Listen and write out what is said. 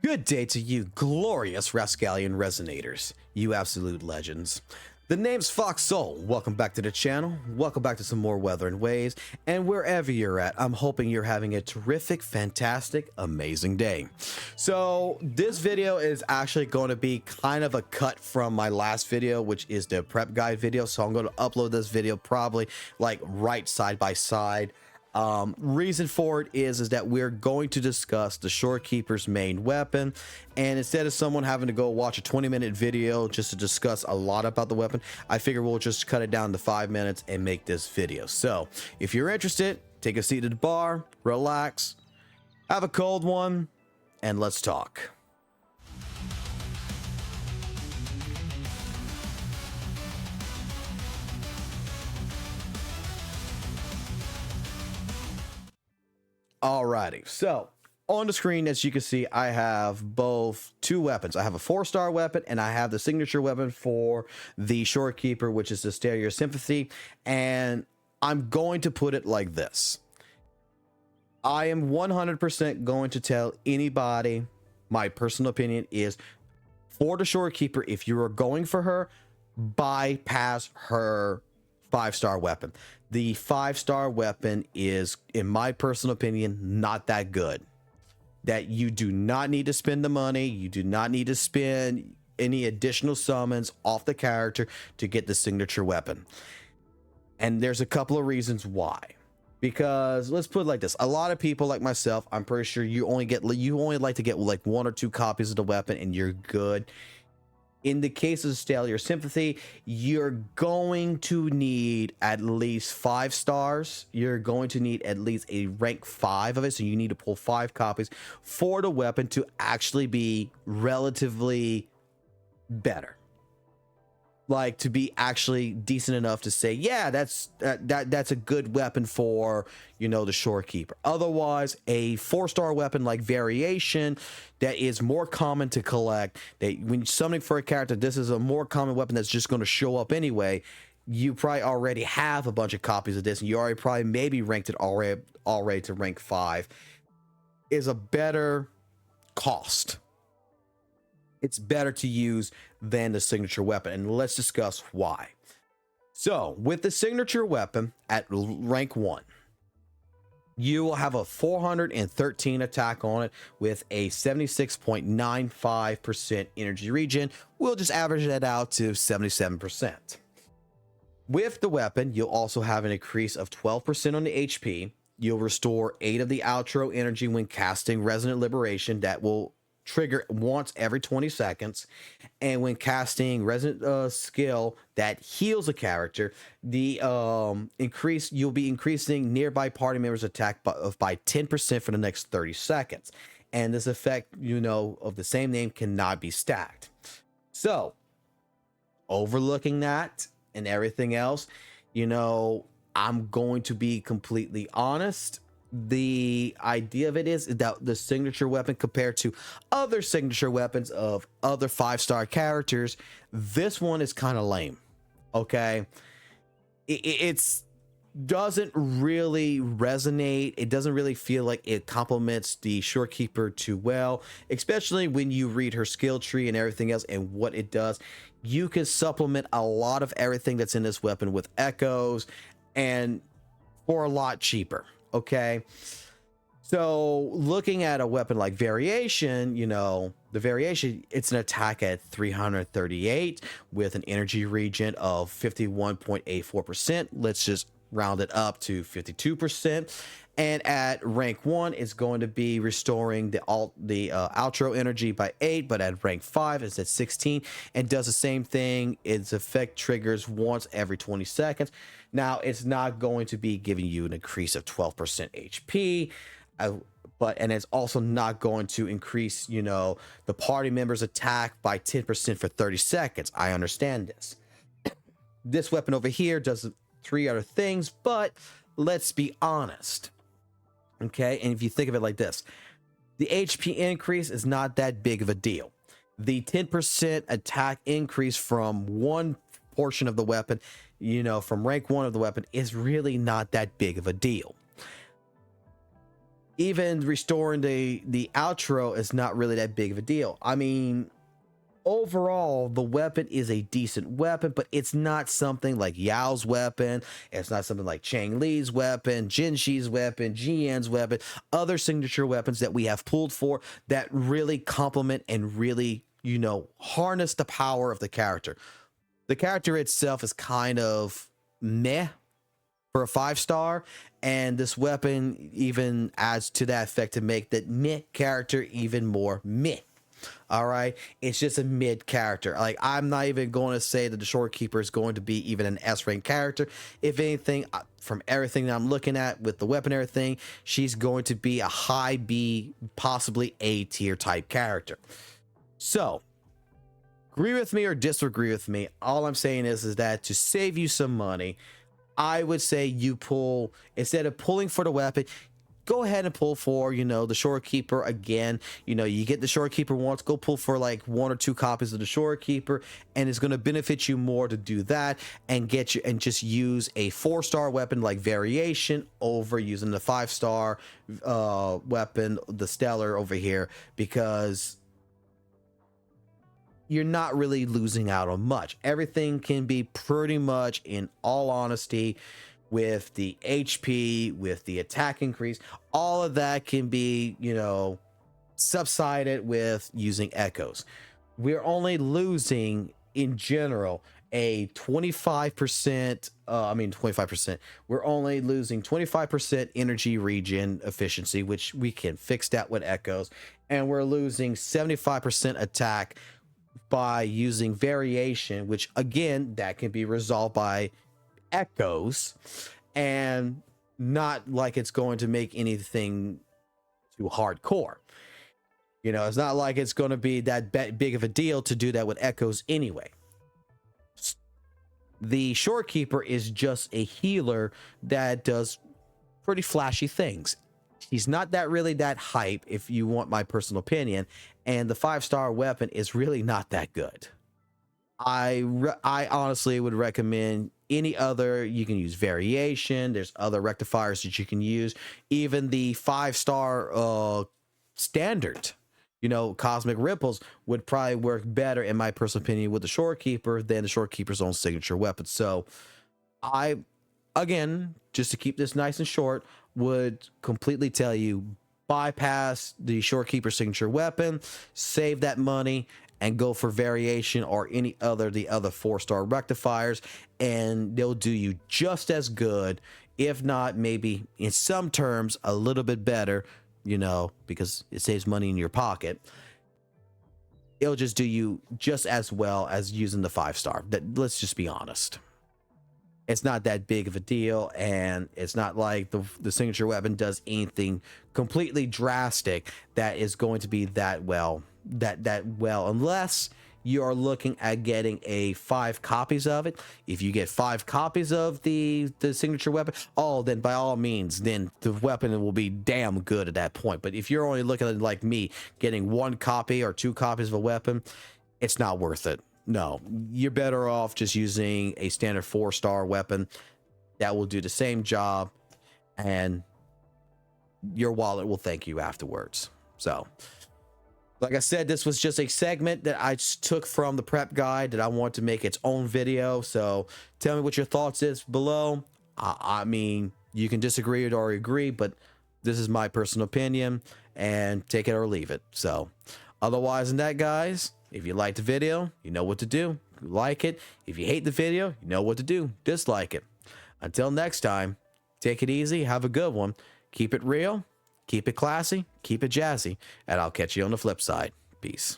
Good day to you, glorious Rascallian Resonators, you absolute legends. The name's FOXSOL. Welcome back to the channel. Welcome back to some more WutheringWaves. And wherever you're at, I'm hoping you're having a terrific, fantastic, amazing day. So this video is actually going to be kind of a cut from my last video, which is the prep guide video. So I'm going to upload this video probably like right side by side. Reason for it is that we're going to discuss the ShoreKeeper's main weapon, and instead of someone having to go watch a 20-minute video just to discuss a lot about the weapon, I figure we'll just cut it down to 5 minutes and make this video. So if you're interested, take a seat at the bar, relax, have a cold one, and let's talk. Alrighty, so on the screen, as you can see, I have both two weapons. I have a 4-star weapon, and I have the signature weapon for the ShoreKeeper, which is the Stereo Symphony. And I'm going to put it like this. I am 100% going to tell anybody, my personal opinion is, for the ShoreKeeper, if you are going for her, bypass her 5-star weapon. The 5-star weapon is, in my personal opinion, not that good. That you do not need to spend the money. You do not need to spend any additional summons off the character to get the signature weapon. And there's a couple of reasons why. Because let's put it like this. A lot of people like myself, I'm pretty sure you only like to get like 1 or 2 copies of the weapon and you're good. In the case of Stereo Symphony, you're going to need at least 5 stars. You're going to need at least a rank 5 of it. So you need to pull 5 copies for the weapon to actually be relatively better. Like to be actually decent enough to say, yeah, that's a good weapon for, you know, the ShoreKeeper. Otherwise, a 4-star weapon like Variation that is more common to collect, that when you're summoning for a character, this is a more common weapon that's just going to show up anyway. You probably already have a bunch of copies of this, and you already probably maybe ranked it already to rank 5, is a better cost. It's better to use than the signature weapon, and let's discuss why. So with the signature weapon at rank 1, you will have a 413 attack on it with a 76.95% energy regen. We'll just average that out to 77%. With the weapon, you'll also have an increase of 12% on the HP. You'll restore 8 of the outro energy when casting Resonant Liberation. That will trigger once every 20 seconds, and when casting Resonant skill that heals a character, the you'll be increasing nearby party members' attack by 10% for the next 30 seconds. And this effect, you know, of the same name cannot be stacked. So overlooking that and everything else, you know, I'm going to be completely honest. The idea of it is that the signature weapon, compared to other signature weapons of other 5-star characters, this one is kind of lame. Okay, it's doesn't really resonate. It doesn't really feel like it complements the ShoreKeeper too well, especially when you read her skill tree and everything else and what it does. You can supplement a lot of everything that's in this weapon with echoes and for a lot cheaper. Okay, so looking at a weapon like Variation, you know, the Variation, it's an attack at 338 with an energy regen of 51.84%. Let's just round it up to 52%. And at rank 1, it's going to be restoring the outro energy by 8, but at rank 5, it's at 16 and does the same thing. Its effect triggers once every 20 seconds. Now, it's not going to be giving you an increase of 12% HP, and it's also not going to increase, you know, the party member's attack by 10% for 30 seconds. I understand this. This weapon over here does 3 other things, but let's be honest. Okay, and if you think of it like this, the HP increase is not that big of a deal. The 10% attack increase from one portion of the weapon, you know, from rank 1 of the weapon, is really not that big of a deal. even restoring the outro is not really that big of a deal. I mean, overall, the weapon is a decent weapon, but it's not something like Yao's weapon. It's not something like Chang Li's weapon, Jin Shi's weapon, Jian's weapon, other signature weapons that we have pulled for that really complement and really, you know, harness the power of the character. The character itself is kind of meh for a 5-star, and this weapon even adds to that effect to make that meh character even more meh. All right, it's just a mid character. Like, I'm not even going to say that the ShoreKeeper is going to be even an S rank character. If anything, from everything that I'm looking at with the weapon and everything, she's going to be a high B, possibly A tier type character. So agree with me or disagree with me, all I'm saying is that to save you some money, I would say you pull, instead of pulling for the weapon, go ahead and pull for, you know, the ShoreKeeper again. You know, you get the ShoreKeeper once, go pull for like 1 or 2 copies of the ShoreKeeper, and it's going to benefit you more to do that and get you, and just use a 4-star weapon like Variation over using the 5-star weapon, the Stellar over here, because you're not really losing out on much. Everything can be pretty much, in all honesty, with the HP, with the attack increase, all of that can be, you know, subsided with using echoes. We're only losing in general a 25%, 25%. We're only losing 25% energy regen efficiency, which we can fix that with echoes. And we're losing 75% attack by using Variation, which again, that can be resolved by echoes, and not like it's going to make anything too hardcore. You know, it's not like it's going to be that big of a deal to do that with echoes anyway. The ShoreKeeper is just a healer that does pretty flashy things. He's not that really that hype, if you want my personal opinion, and the 5-star weapon is really not that good. I honestly would recommend any other. You can use Variation. There's other rectifiers that you can use. Even the 5-star standard, you know, Cosmic Ripples would probably work better, in my personal opinion, with the ShoreKeeper than the ShoreKeeper's own signature weapon. So I, again, just to keep this nice and short, would completely tell you, bypass the ShoreKeeper signature weapon, save that money, and go for Variation or any other, the other 4-star rectifiers, and they'll do you just as good, if not maybe in some terms a little bit better, you know, because it saves money in your pocket. It'll just do you just as well as using the 5-star. That, let's just be honest. It's not that big of a deal, and it's not like the signature weapon does anything completely drastic that is going to be that well, unless you are looking at getting 5 copies of it. If you get 5 copies of the signature weapon, oh, then by all means, then the weapon will be damn good at that point. But if you're only looking at it like me, getting 1 copy or 2 copies of a weapon, it's not worth it. No, you're better off just using a standard 4-star weapon that will do the same job, and your wallet will thank you afterwards. So, like I said, this was just a segment that I took from the prep guide that I want to make its own video. So tell me what your thoughts is below. I mean, you can disagree or agree, but this is my personal opinion, and take it or leave it. So otherwise than that, guys, if you liked the video, you know what to do. Like it. If you hate the video, you know what to do. Dislike it. Until next time, take it easy. Have a good one. Keep it real. Keep it classy. Keep it jazzy. And I'll catch you on the flip side. Peace.